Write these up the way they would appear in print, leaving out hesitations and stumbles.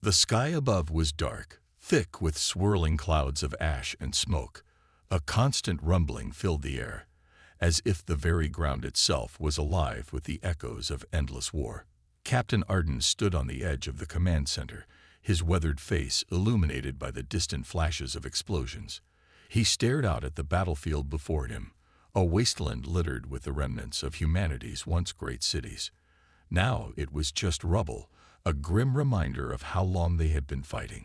The sky above was dark, thick with swirling clouds of ash and smoke. A constant rumbling filled the air, as if the very ground itself was alive with the echoes of endless war. Captain Arden stood on the edge of the command center, his weathered face illuminated by the distant flashes of explosions. He stared out at the battlefield before him, a wasteland littered with the remnants of humanity's once great cities. Now it was just rubble, a grim reminder of how long they had been fighting.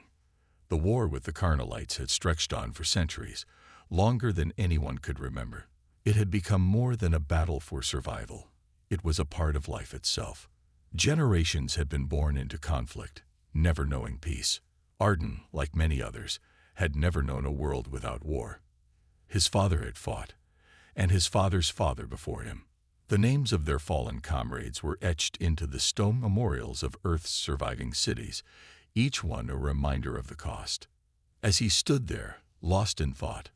The war with the Carnalites had stretched on for centuries, longer than anyone could remember. It had become more than a battle for survival. It was a part of life itself. Generations had been born into conflict, never knowing peace. Arden, like many others, had never known a world without war. His father had fought, and his father's father before him. The names of their fallen comrades were etched into the stone memorials of Earth's surviving cities, each one a reminder of the cost. As he stood there, lost in thought,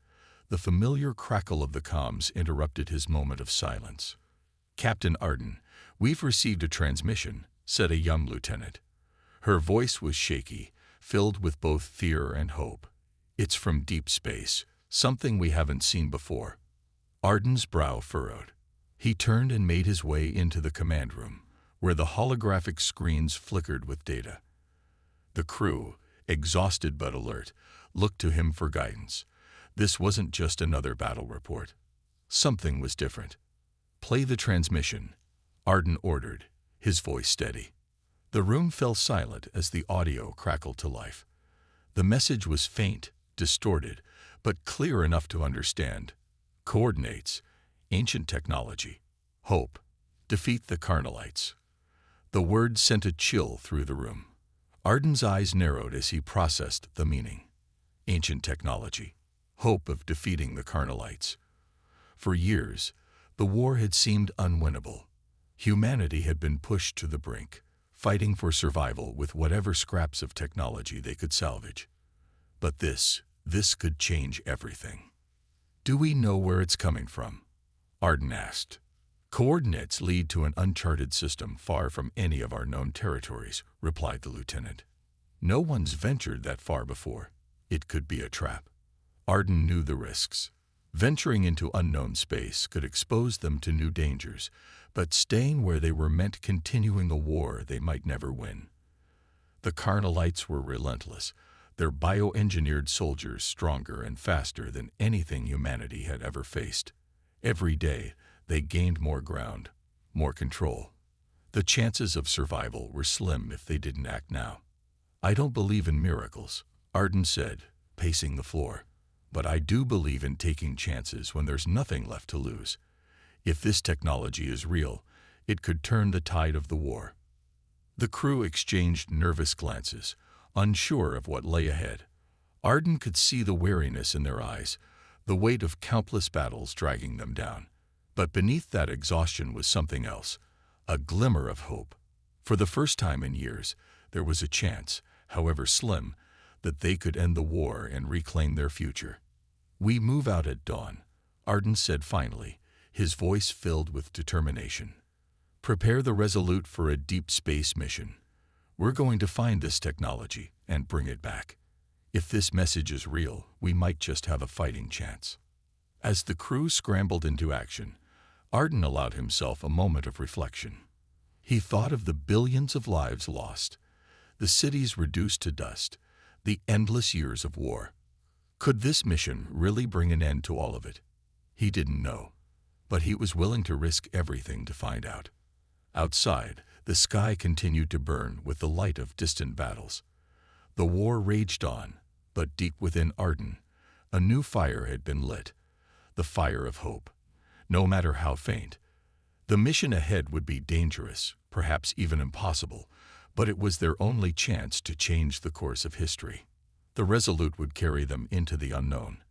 the familiar crackle of the comms interrupted his moment of silence. "Captain Arden, we've received a transmission," said a young lieutenant. Her voice was shaky, filled with both fear and hope. "It's from deep space, something we haven't seen before." Arden's brow furrowed. He turned and made his way into the command room, where the holographic screens flickered with data. The crew, exhausted but alert, looked to him for guidance. This wasn't just another battle report. Something was different. "Play the transmission," Arden ordered, his voice steady. The room fell silent as the audio crackled to life. The message was faint, distorted, but clear enough to understand. Coordinates, ancient technology, hope, defeat the Carnalites. The words sent a chill through the room. Arden's eyes narrowed as he processed the meaning. Ancient technology, hope of defeating the Carnalites. For years, the war had seemed unwinnable. Humanity had been pushed to the brink, fighting for survival with whatever scraps of technology they could salvage. But this could change everything. "Do we know where it's coming from?" Arden asked. "Coordinates lead to an uncharted system far from any of our known territories," replied the lieutenant. "No one's ventured that far before. It could be a trap." Arden knew the risks. Venturing into unknown space could expose them to new dangers, but staying where they were meant continuing a war they might never win. The Carnalites were relentless, their bioengineered soldiers stronger and faster than anything humanity had ever faced. Every day, they gained more ground, more control. The chances of survival were slim if they didn't act now. "I don't believe in miracles," Arden said, pacing the floor. "But I do believe in taking chances when there's nothing left to lose. If this technology is real, it could turn the tide of the war." The crew exchanged nervous glances, unsure of what lay ahead. Arden could see the weariness in their eyes, the weight of countless battles dragging them down. But beneath that exhaustion was something else, a glimmer of hope. For the first time in years, there was a chance, however slim, that they could end the war and reclaim their future. "We move out at dawn," Arden said finally, his voice filled with determination. "Prepare the Resolute for a deep space mission. We're going to find this technology and bring it back. If this message is real, we might just have a fighting chance." As the crew scrambled into action, Arden allowed himself a moment of reflection. He thought of the billions of lives lost, the cities reduced to dust, the endless years of war. Could this mission really bring an end to all of it? He didn't know, but he was willing to risk everything to find out. Outside, the sky continued to burn with the light of distant battles. The war raged on, but deep within Arden, a new fire had been lit, the fire of hope. No matter how faint, the mission ahead would be dangerous, perhaps even impossible, but it was their only chance to change the course of history. The Resolute would carry them into the unknown,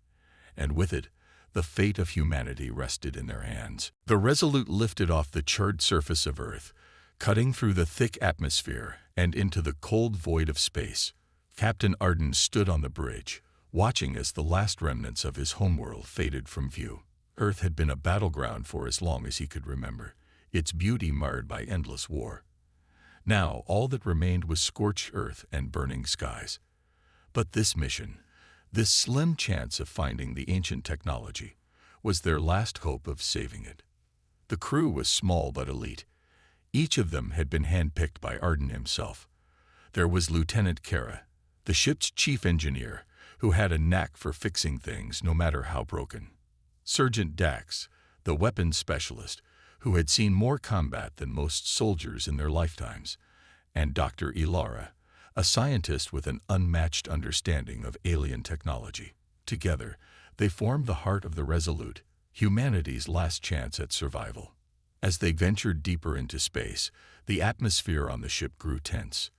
and with it, the fate of humanity rested in their hands. The Resolute lifted off the charred surface of Earth, cutting through the thick atmosphere and into the cold void of space. Captain Arden stood on the bridge, watching as the last remnants of his homeworld faded from view. Earth had been a battleground for as long as he could remember, its beauty marred by endless war. Now all that remained was scorched earth and burning skies. But this mission, this slim chance of finding the ancient technology, was their last hope of saving it. The crew was small but elite. Each of them had been handpicked by Arden himself. There was Lieutenant Kara, the ship's chief engineer, who had a knack for fixing things no matter how broken. Sergeant Dax, the weapons specialist, who had seen more combat than most soldiers in their lifetimes, and Dr. Ilara, a scientist with an unmatched understanding of alien technology. Together, they formed the heart of the Resolute, humanity's last chance at survival. As they ventured deeper into space, the atmosphere on the ship grew tense.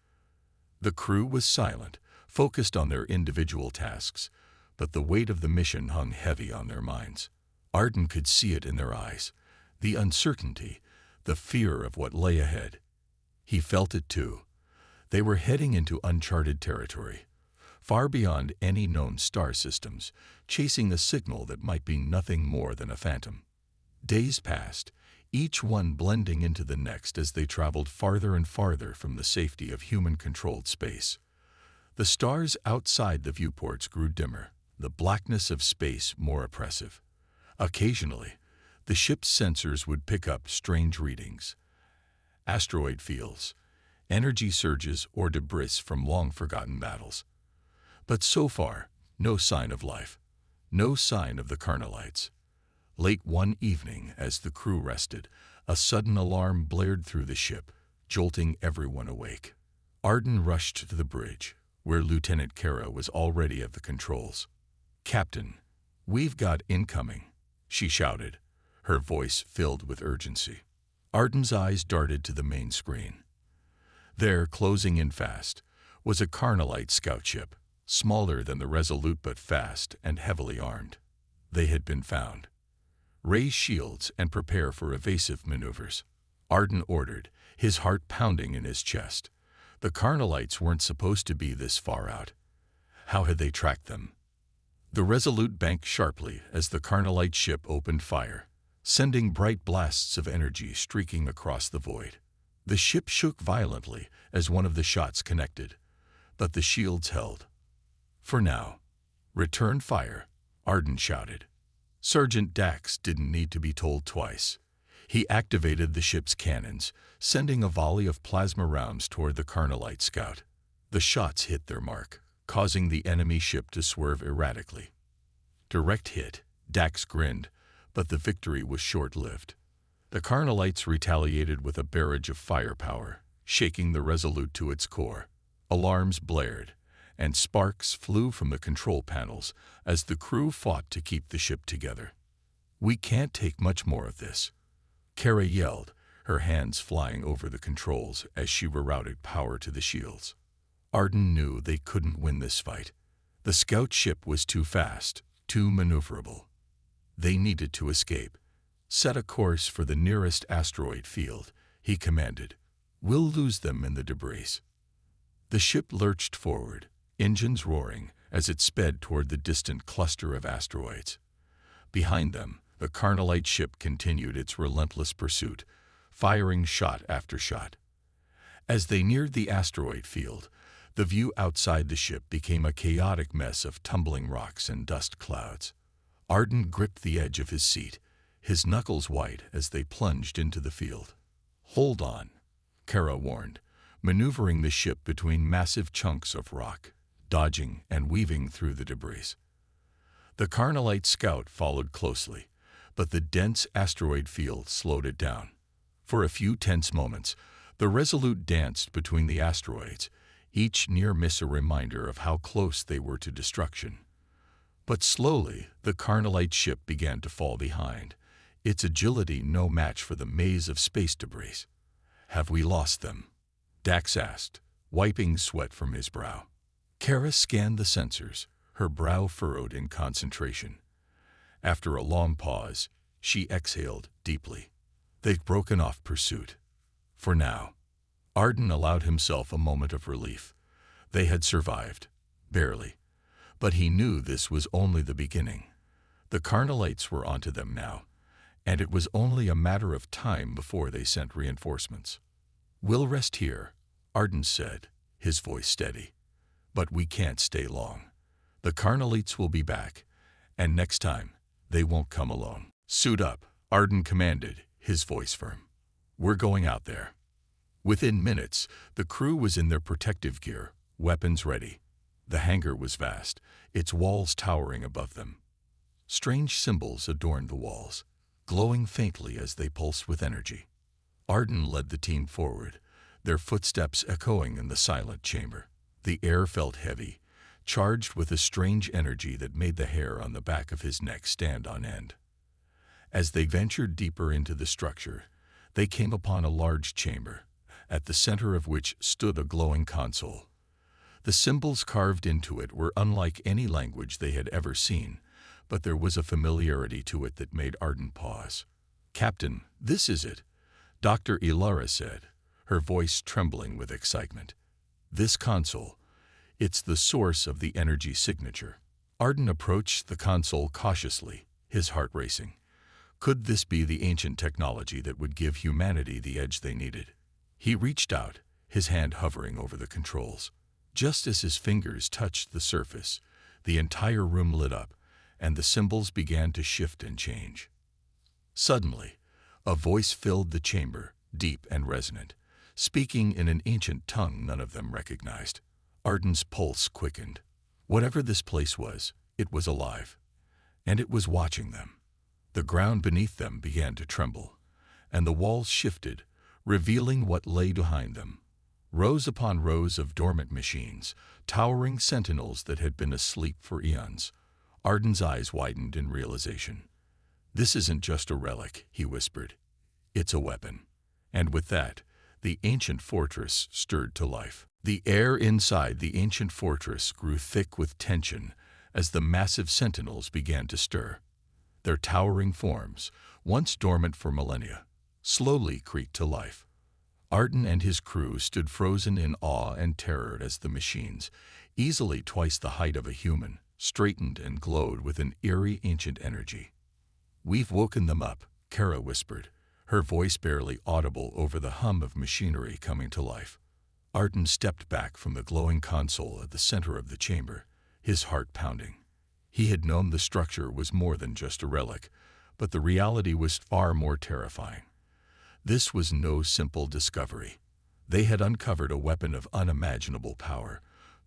The crew was silent, focused on their individual tasks, but the weight of the mission hung heavy on their minds. Arden could see it in their eyes, the uncertainty, the fear of what lay ahead. He felt it too. They were heading into uncharted territory, far beyond any known star systems, chasing a signal that might be nothing more than a phantom. Days passed, each one blending into the next as they traveled farther and farther from the safety of human-controlled space. The stars outside the viewports grew dimmer, the blackness of space more oppressive. Occasionally, the ship's sensors would pick up strange readings. Asteroid fields, energy surges, or debris from long-forgotten battles. But so far, no sign of life, no sign of the Carnelites. Late one evening, as the crew rested, a sudden alarm blared through the ship, jolting everyone awake. Arden rushed to the bridge, where Lieutenant Kara was already at the controls. "Captain, we've got incoming," she shouted, her voice filled with urgency. Arden's eyes darted to the main screen. There, closing in fast, was a Carnelite scout ship, smaller than the Resolute but fast and heavily armed. They had been found. "Raise shields and prepare for evasive maneuvers," Arden ordered, his heart pounding in his chest. The Carnelites weren't supposed to be this far out. How had they tracked them? The Resolute banked sharply as the Carnelite ship opened fire, sending bright blasts of energy streaking across the void. The ship shook violently as one of the shots connected, but the shields held. "For now, return fire," Arden shouted. Sergeant Dax didn't need to be told twice. He activated the ship's cannons, sending a volley of plasma rounds toward the Carnelite scout. The shots hit their mark, causing the enemy ship to swerve erratically. Direct hit, Dax grinned, but the victory was short-lived. The Carnelites retaliated with a barrage of firepower, shaking the Resolute to its core. Alarms blared, and sparks flew from the control panels as the crew fought to keep the ship together. "We can't take much more of this," Kara yelled, her hands flying over the controls as she rerouted power to the shields. Arden knew they couldn't win this fight. The scout ship was too fast, too maneuverable. They needed to escape. "Set a course for the nearest asteroid field," he commanded. "We'll lose them in the debris." The ship lurched forward, engines roaring, as it sped toward the distant cluster of asteroids. Behind them, the Carnelite ship continued its relentless pursuit, firing shot after shot. As they neared the asteroid field, the view outside the ship became a chaotic mess of tumbling rocks and dust clouds. Arden gripped the edge of his seat, his knuckles white as they plunged into the field. "Hold on," Kara warned, maneuvering the ship between massive chunks of rock, dodging and weaving through the debris. The Carnelite scout followed closely, but the dense asteroid field slowed it down. For a few tense moments, the Resolute danced between the asteroids, each near miss a reminder of how close they were to destruction. But slowly, the Carnelite ship began to fall behind, its agility no match for the maze of space debris. "Have we lost them?" Dax asked, wiping sweat from his brow. Kara scanned the sensors, her brow furrowed in concentration. After a long pause, she exhaled deeply. "They've broken off pursuit. For now." Arden allowed himself a moment of relief. They had survived, barely. But he knew this was only the beginning. The Carnelites were onto them now, and it was only a matter of time before they sent reinforcements. "We'll rest here," Arden said, his voice steady. "But we can't stay long. The Carnelites will be back, and next time, they won't come alone." "Suit up," Arden commanded, his voice firm. "We're going out there." Within minutes, the crew was in their protective gear, weapons ready. The hangar was vast, its walls towering above them. Strange symbols adorned the walls, glowing faintly as they pulsed with energy. Arden led the team forward, their footsteps echoing in the silent chamber. The air felt heavy, charged with a strange energy that made the hair on the back of his neck stand on end. As they ventured deeper into the structure, they came upon a large chamber, at the center of which stood a glowing console. The symbols carved into it were unlike any language they had ever seen, but there was a familiarity to it that made Arden pause. "Captain, this is it," Dr. Ilara said, her voice trembling with excitement. "This console, it's the source of the energy signature." Arden approached the console cautiously, his heart racing. Could this be the ancient technology that would give humanity the edge they needed? He reached out, his hand hovering over the controls. Just as his fingers touched the surface, the entire room lit up, and the symbols began to shift and change. Suddenly, a voice filled the chamber, deep and resonant, speaking in an ancient tongue none of them recognized. Arden's pulse quickened. Whatever this place was, it was alive, and it was watching them. The ground beneath them began to tremble, and the walls shifted, revealing what lay behind them. Rows upon rows of dormant machines, towering sentinels that had been asleep for eons. Arden's eyes widened in realization. "This isn't just a relic," he whispered. "It's a weapon." And with that, the ancient fortress stirred to life. The air inside the ancient fortress grew thick with tension as the massive sentinels began to stir. Their towering forms, once dormant for millennia, slowly creaked to life. Arden and his crew stood frozen in awe and terror as the machines, easily twice the height of a human, straightened and glowed with an eerie ancient energy. "We've woken them up," Kara whispered, her voice barely audible over the hum of machinery coming to life. Arden stepped back from the glowing console at the center of the chamber, his heart pounding. He had known the structure was more than just a relic, but the reality was far more terrifying. This was no simple discovery. They had uncovered a weapon of unimaginable power,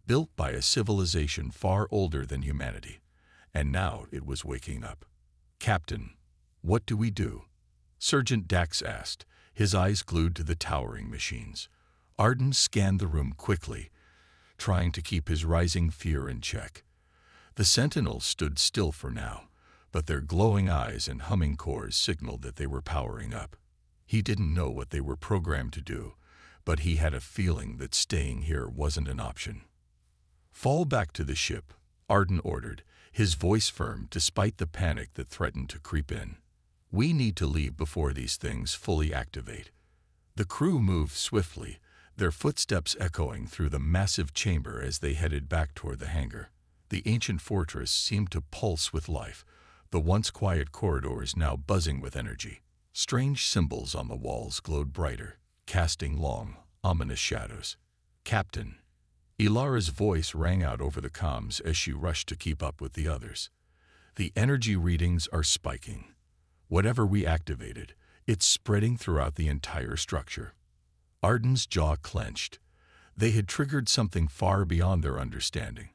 built by a civilization far older than humanity, and now it was waking up. "Captain, what do we do?" Sergeant Dax asked, his eyes glued to the towering machines. Arden scanned the room quickly, trying to keep his rising fear in check. The sentinels stood still for now, but their glowing eyes and humming cores signaled that they were powering up. He didn't know what they were programmed to do, but he had a feeling that staying here wasn't an option. "Fall back to the ship," Arden ordered, his voice firm despite the panic that threatened to creep in. "We need to leave before these things fully activate." The crew moved swiftly, their footsteps echoing through the massive chamber as they headed back toward the hangar. The ancient fortress seemed to pulse with life, the once quiet corridors now buzzing with energy. Strange symbols on the walls glowed brighter, casting long, ominous shadows. "Captain." Ilara's voice rang out over the comms as she rushed to keep up with the others. "The energy readings are spiking. Whatever we activated, it's spreading throughout the entire structure." Arden's jaw clenched. They had triggered something far beyond their understanding,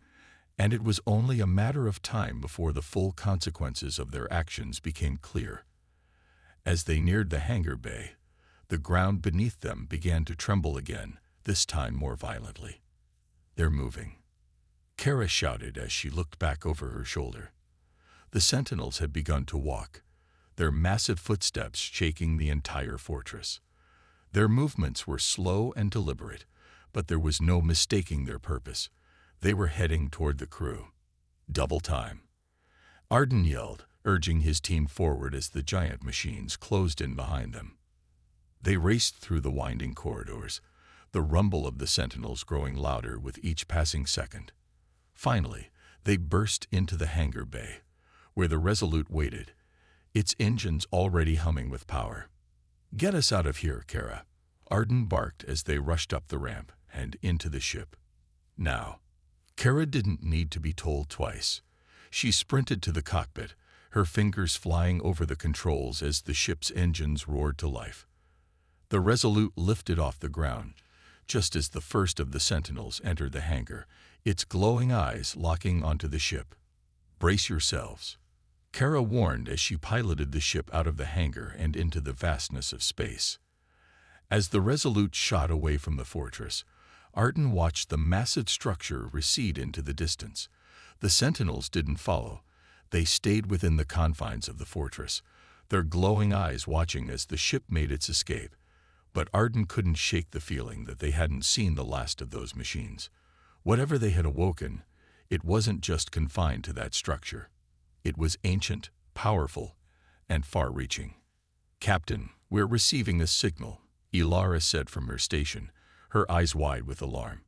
and it was only a matter of time before the full consequences of their actions became clear. As they neared the hangar bay, the ground beneath them began to tremble again, this time more violently. "They're moving," Kara shouted as she looked back over her shoulder. The sentinels had begun to walk, their massive footsteps shaking the entire fortress. Their movements were slow and deliberate, but there was no mistaking their purpose. They were heading toward the crew. "Double time," Arden yelled, urging his team forward as the giant machines closed in behind them. They raced through the winding corridors, the rumble of the sentinels growing louder with each passing second. Finally, they burst into the hangar bay, where the Resolute waited, its engines already humming with power. "Get us out of here, Kara," Arden barked as they rushed up the ramp and into the ship. Now, Kara didn't need to be told twice. She sprinted to the cockpit, her fingers flying over the controls as the ship's engines roared to life. The Resolute lifted off the ground, just as the first of the Sentinels entered the hangar, its glowing eyes locking onto the ship. "Brace yourselves," Kara warned as she piloted the ship out of the hangar and into the vastness of space. As the Resolute shot away from the fortress, Arden watched the massive structure recede into the distance. The Sentinels didn't follow. They stayed within the confines of the fortress, their glowing eyes watching as the ship made its escape. But Arden couldn't shake the feeling that they hadn't seen the last of those machines. Whatever they had awoken, it wasn't just confined to that structure. It was ancient, powerful, and far-reaching. "Captain, we're receiving a signal," Ilara said from her station, her eyes wide with alarm.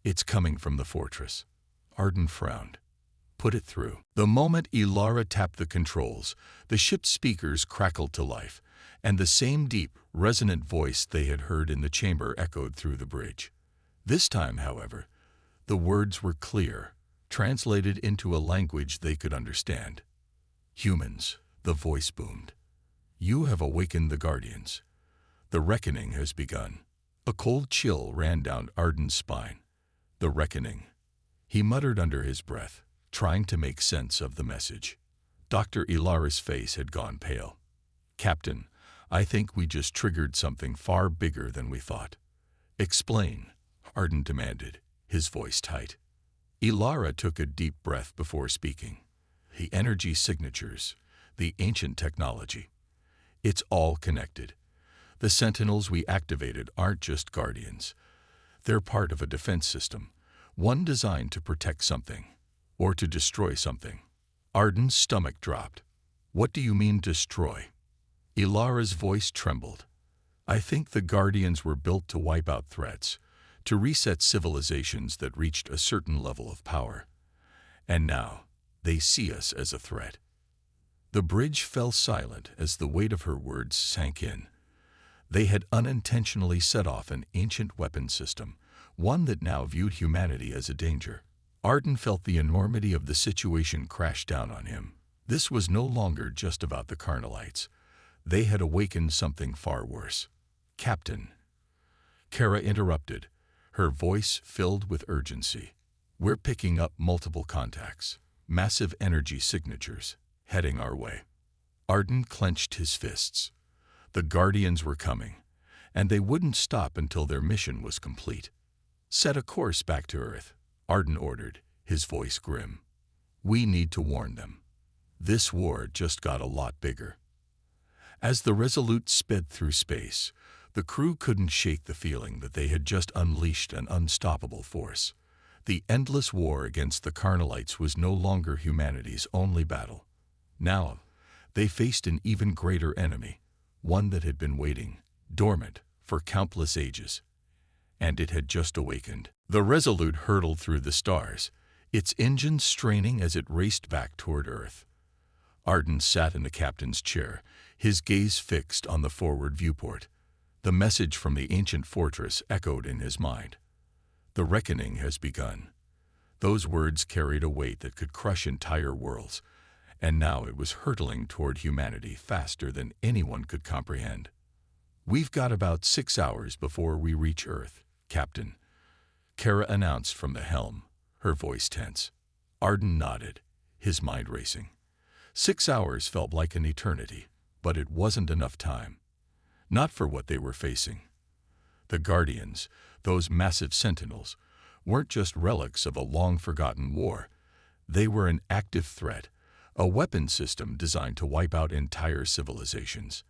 "It's coming from the fortress." Arden frowned. "Put it through." The moment Ilara tapped the controls, the ship's speakers crackled to life, and the same deep, resonant voice they had heard in the chamber echoed through the bridge. This time, however, the words were clear, translated into a language they could understand. "Humans," the voice boomed. "You have awakened the Guardians. The reckoning has begun." A cold chill ran down Arden's spine. The reckoning. He muttered under his breath, trying to make sense of the message. Dr. Ilara's face had gone pale. "Captain, I think we just triggered something far bigger than we thought." "Explain," Arden demanded, his voice tight. Ilara took a deep breath before speaking. "The energy signatures, the ancient technology. It's all connected. The Sentinels we activated aren't just Guardians. They're part of a defense system, one designed to protect something, or to destroy something." Arden's stomach dropped. "What do you mean, destroy?" Ilara's voice trembled. "I think the Guardians were built to wipe out threats, to reset civilizations that reached a certain level of power. And now, they see us as a threat." The bridge fell silent as the weight of her words sank in. They had unintentionally set off an ancient weapon system, one that now viewed humanity as a danger. Arden felt the enormity of the situation crash down on him. This was no longer just about the Carnelites. They had awakened something far worse. "Captain," Kara interrupted, her voice filled with urgency. "We're picking up multiple contacts, massive energy signatures, heading our way." Arden clenched his fists. The Guardians were coming, and they wouldn't stop until their mission was complete. "Set a course back to Earth," Arden ordered, his voice grim. "We need to warn them. This war just got a lot bigger." As the Resolute sped through space, the crew couldn't shake the feeling that they had just unleashed an unstoppable force. The endless war against the Carnelites was no longer humanity's only battle. Now, they faced an even greater enemy, one that had been waiting, dormant, for countless ages. And it had just awakened. The Resolute hurtled through the stars, its engines straining as it raced back toward Earth. Arden sat in the captain's chair, his gaze fixed on the forward viewport. The message from the ancient fortress echoed in his mind. "The reckoning has begun." Those words carried a weight that could crush entire worlds, and now it was hurtling toward humanity faster than anyone could comprehend. "We've got about 6 hours before we reach Earth, Captain," Kara announced from the helm, her voice tense. Arden nodded, his mind racing. 6 hours felt like an eternity, but it wasn't enough time. Not for what they were facing. The Guardians, those massive Sentinels, weren't just relics of a long-forgotten war. They were an active threat, a weapon system designed to wipe out entire civilizations.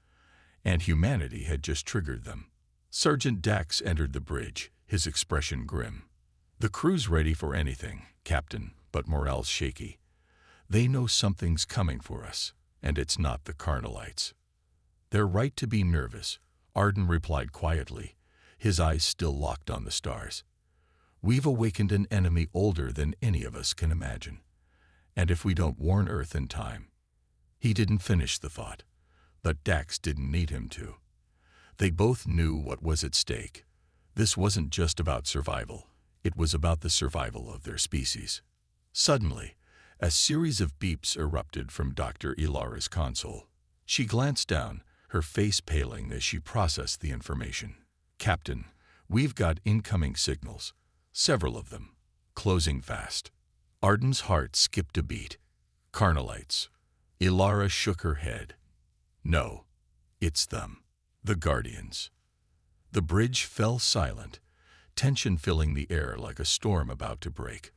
And humanity had just triggered them. Sergeant Dax entered the bridge, his expression grim. "The crew's ready for anything, Captain, but morale's shaky. They know something's coming for us, and it's not the Carnelites." "They're right to be nervous," Arden replied quietly, his eyes still locked on the stars. "We've awakened an enemy older than any of us can imagine. And if we don't warn Earth in time..." He didn't finish the thought, but Dax didn't need him to. They both knew what was at stake. This wasn't just about survival. It was about the survival of their species. Suddenly, a series of beeps erupted from Dr. Ilara's console. She glanced down, her face paling as she processed the information. "Captain, we've got incoming signals. Several of them. Closing fast." Arden's heart skipped a beat. "Carnelites." Ilara shook her head. "No, it's them. The Guardians." The bridge fell silent, tension filling the air like a storm about to break.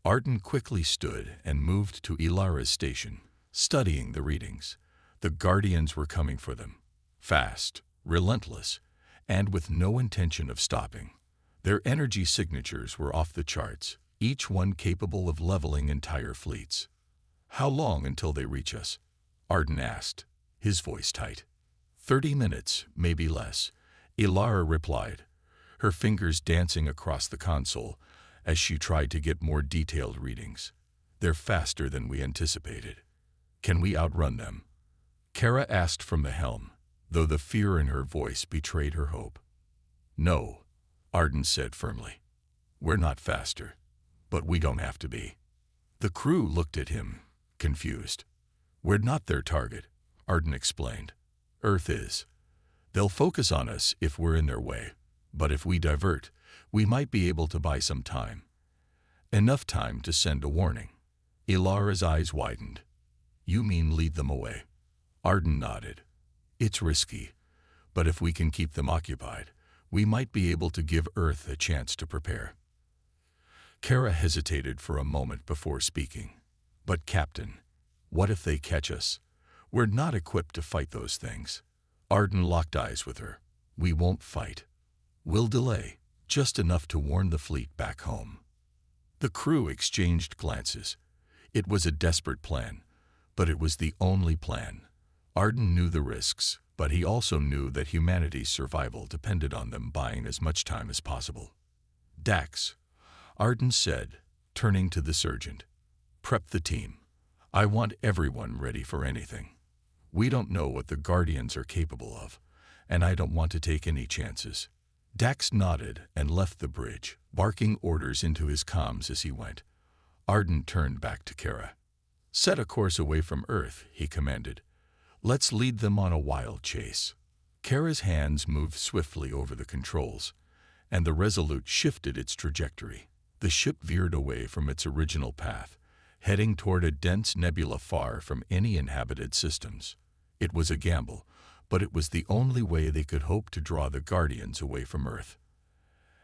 Arden quickly stood and moved to Ilara's station, studying the readings. The Guardians were coming for them. Fast, relentless, and with no intention of stopping. Their energy signatures were off the charts, each one capable of leveling entire fleets. "How long until they reach us?" Arden asked, his voice tight. 30 minutes, maybe less," Ilara replied, her fingers dancing across the console as she tried to get more detailed readings. "They're faster than we anticipated." "Can we outrun them?" Kara asked from the helm, though the fear in her voice betrayed her hope. "No," Arden said firmly. "We're not faster, but we don't have to be." The crew looked at him, confused. "We're not their target," Arden explained. "Earth is. They'll focus on us if we're in their way, but if we divert, we might be able to buy some time. Enough time to send a warning." Ilara's eyes widened. "You mean lead them away?" Arden nodded. "It's risky, but if we can keep them occupied, we might be able to give Earth a chance to prepare." Kara hesitated for a moment before speaking. "But Captain, what if they catch us? We're not equipped to fight those things." Arden locked eyes with her. "We won't fight. We'll delay, just enough to warn the fleet back home." The crew exchanged glances. It was a desperate plan, but it was the only plan. Arden knew the risks, but he also knew that humanity's survival depended on them buying as much time as possible. "Dax," Arden said, turning to the sergeant, "prep the team. I want everyone ready for anything. We don't know what the Guardians are capable of, and I don't want to take any chances." Dax nodded and left the bridge, barking orders into his comms as he went. Arden turned back to Kara. "Set a course away from Earth," he commanded. "Let's lead them on a wild chase." Kara's hands moved swiftly over the controls, and the Resolute shifted its trajectory. The ship veered away from its original path, heading toward a dense nebula far from any inhabited systems. It was a gamble, but it was the only way they could hope to draw the Guardians away from Earth.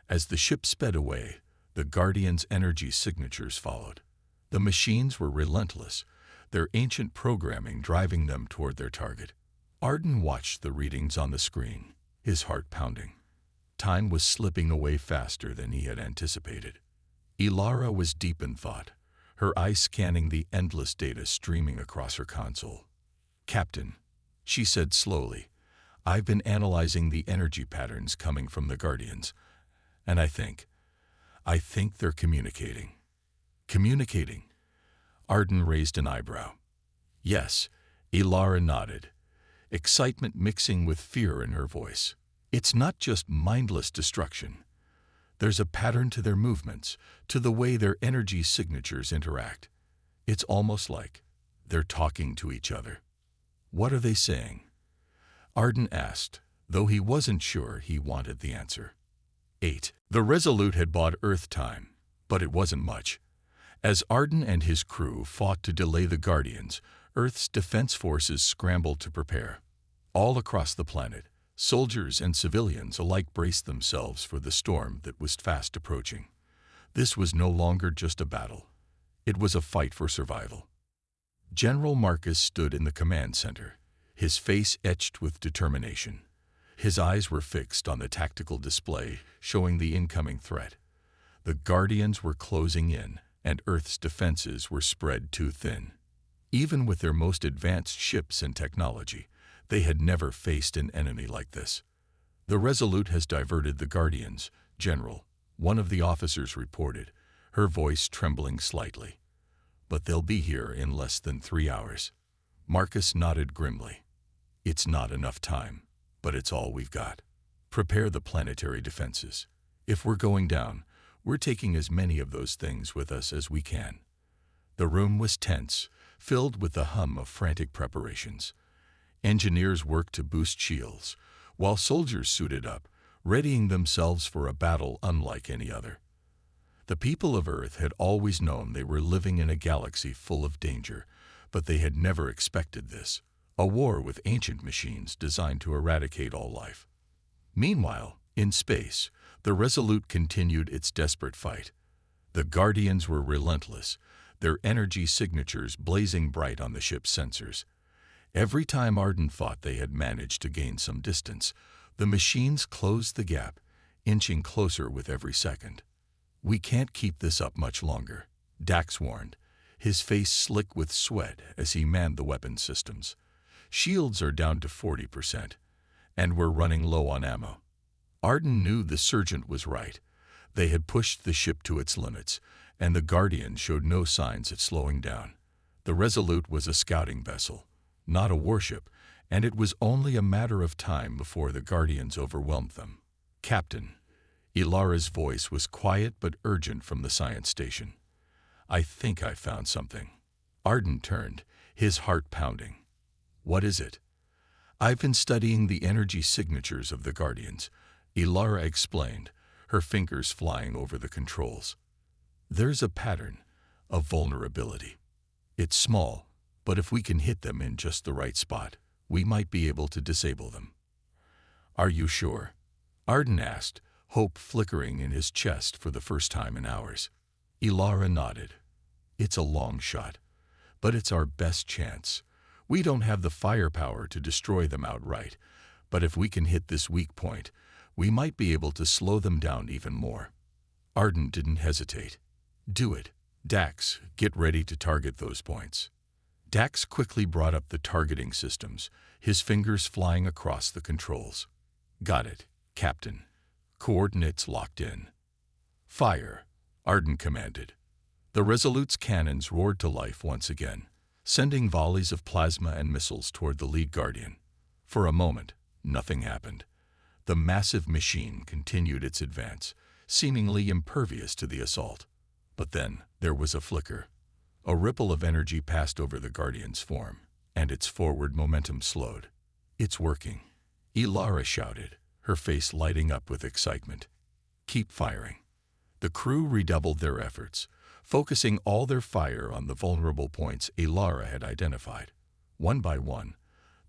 As the ship sped away, the Guardians' energy signatures followed. The machines were relentless, their ancient programming driving them toward their target. Arden watched the readings on the screen, his heart pounding. Time was slipping away faster than he had anticipated. Ilara was deep in thought, her eyes scanning the endless data streaming across her console. "Captain," she said slowly, "I've been analyzing the energy patterns coming from the Guardians, and I think they're communicating." "Communicating?" Arden raised an eyebrow. "Yes," Ilara nodded, excitement mixing with fear in her voice. "It's not just mindless destruction. There's a pattern to their movements, to the way their energy signatures interact. It's almost like they're talking to each other." "What are they saying?" Arden asked, though he wasn't sure he wanted the answer. 8. The Resolute had bought Earth time, but it wasn't much. As Arden and his crew fought to delay the Guardians, Earth's defense forces scrambled to prepare. All across the planet, soldiers and civilians alike braced themselves for the storm that was fast approaching. This was no longer just a battle. It was a fight for survival. General Marcus stood in the command center, his face etched with determination. His eyes were fixed on the tactical display, showing the incoming threat. The Guardians were closing in, and Earth's defenses were spread too thin. Even with their most advanced ships and technology, they had never faced an enemy like this. "The Resolute has diverted the Guardians, General," one of the officers reported, her voice trembling slightly. "But they'll be here in less than 3 hours." Marcus nodded grimly. "It's not enough time." but it's all we've got. Prepare the planetary defenses. If we're going down, we're taking as many of those things with us as we can." The room was tense, filled with the hum of frantic preparations. Engineers worked to boost shields, while soldiers suited up, readying themselves for a battle unlike any other. The people of Earth had always known they were living in a galaxy full of danger, but they had never expected this, a war with ancient machines designed to eradicate all life. Meanwhile, in space, the Resolute continued its desperate fight. The Guardians were relentless, their energy signatures blazing bright on the ship's sensors. Every time Arden thought they had managed to gain some distance, the machines closed the gap, inching closer with every second. "We can't keep this up much longer," Dax warned, his face slick with sweat as he manned the weapon systems. "Shields are down to 40%, and we're running low on ammo." Arden knew the Sergeant was right. They had pushed the ship to its limits, and the Guardians showed no signs of slowing down. The Resolute was a scouting vessel, not a warship, and it was only a matter of time before the Guardians overwhelmed them. "Captain," Ilara's voice was quiet but urgent from the science station. "I think I found something." Arden turned, his heart pounding. "What is it?" "I've been studying the energy signatures of the Guardians," Ilara explained, her fingers flying over the controls. "There's a pattern, a vulnerability. It's small, but if we can hit them in just the right spot, we might be able to disable them." "Are you sure?" Arden asked, hope flickering in his chest for the first time in hours. Ilara nodded. "It's a long shot, but it's our best chance. We don't have the firepower to destroy them outright, but if we can hit this weak point, we might be able to slow them down even more." Arden didn't hesitate. "Do it. Dax, get ready to target those points." Dax quickly brought up the targeting systems, his fingers flying across the controls. "Got it, Captain. Coordinates locked in." "Fire," Arden commanded. The Resolute's cannons roared to life once again, sending volleys of plasma and missiles toward the lead Guardian. For a moment, nothing happened. The massive machine continued its advance, seemingly impervious to the assault. But then there was a flicker. A ripple of energy passed over the Guardian's form, and its forward momentum slowed. "It's working," Ilara shouted, her face lighting up with excitement. "Keep firing." The crew redoubled their efforts, focusing all their fire on the vulnerable points Ilara had identified. One by one,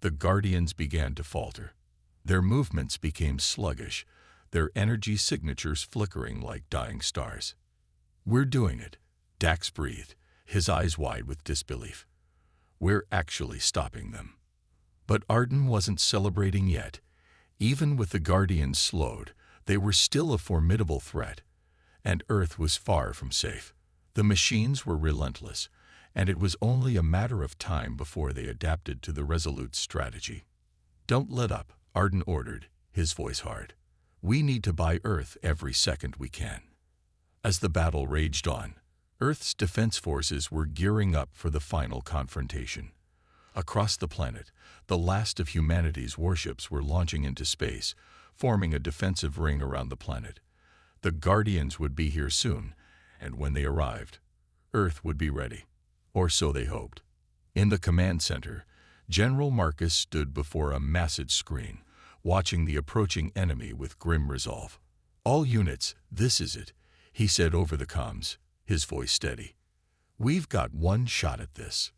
the Guardians began to falter. Their movements became sluggish, their energy signatures flickering like dying stars. "We're doing it," Dax breathed, his eyes wide with disbelief. "We're actually stopping them." But Arden wasn't celebrating yet. Even with the Guardians slowed, they were still a formidable threat, and Earth was far from safe. The machines were relentless, and it was only a matter of time before they adapted to the Resolute's strategy. "Don't let up," Arden ordered, his voice hard. "We need to buy Earth every second we can." As the battle raged on, Earth's defense forces were gearing up for the final confrontation. Across the planet, the last of humanity's warships were launching into space, forming a defensive ring around the planet. The Guardians would be here soon, and when they arrived, Earth would be ready. Or so they hoped. In the command center, General Marcus stood before a massive screen, watching the approaching enemy with grim resolve. "All units, this is it," he said over the comms, his voice steady. "We've got one shot at this.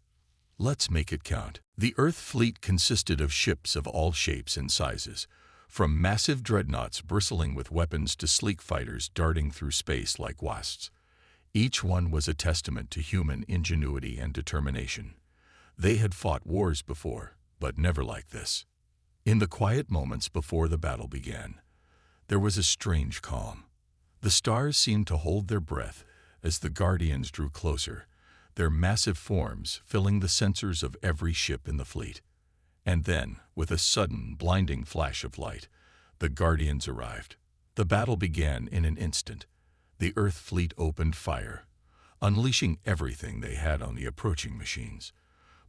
Let's make it count." The Earth fleet consisted of ships of all shapes and sizes, from massive dreadnoughts bristling with weapons to sleek fighters darting through space like wasps. Each one was a testament to human ingenuity and determination. They had fought wars before, but never like this. In the quiet moments before the battle began, there was a strange calm. The stars seemed to hold their breath as the Guardians drew closer, their massive forms filling the sensors of every ship in the fleet. And then, with a sudden, blinding flash of light, the Guardians arrived. The battle began in an instant. The Earth fleet opened fire, unleashing everything they had on the approaching machines.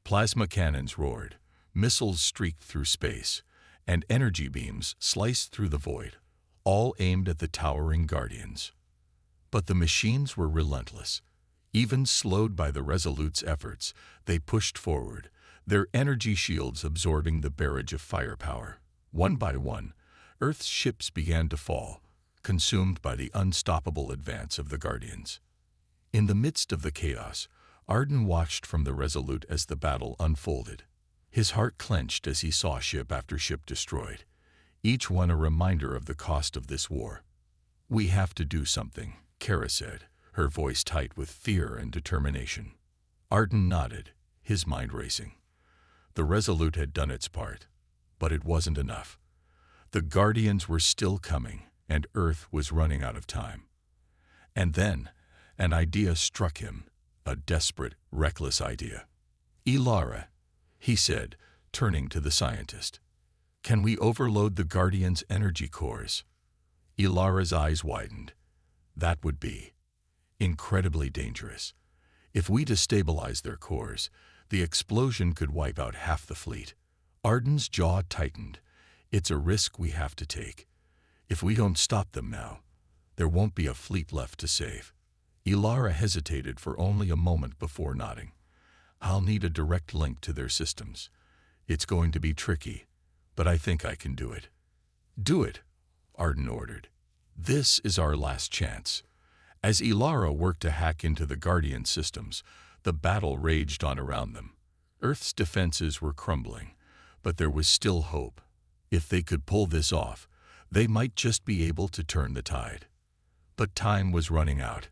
Plasma cannons roared, missiles streaked through space, and energy beams sliced through the void, all aimed at the towering Guardians. But the machines were relentless. Even slowed by the Resolute's efforts, they pushed forward, their energy shields absorbing the barrage of firepower. One by one, Earth's ships began to fall, consumed by the unstoppable advance of the Guardians. In the midst of the chaos, Arden watched from the Resolute as the battle unfolded. His heart clenched as he saw ship after ship destroyed, each one a reminder of the cost of this war. "We have to do something," Kara said, her voice tight with fear and determination. Arden nodded, his mind racing. The Resolute had done its part, but it wasn't enough. The Guardians were still coming, and Earth was running out of time. And then, an idea struck him, a desperate, reckless idea. "Ilara," he said, turning to the scientist. "Can we overload the Guardians' energy cores?" Ilara's eyes widened. "That would be incredibly dangerous. If we destabilize their cores, the explosion could wipe out half the fleet." Arden's jaw tightened. "It's a risk we have to take. If we don't stop them now, there won't be a fleet left to save." Ilara hesitated for only a moment before nodding. "I'll need a direct link to their systems. It's going to be tricky, but I think I can do it." "Do it," Arden ordered. "This is our last chance." As Ilara worked to hack into the Guardian systems, the battle raged on around them. Earth's defenses were crumbling, but there was still hope. If they could pull this off, they might just be able to turn the tide. But time was running out.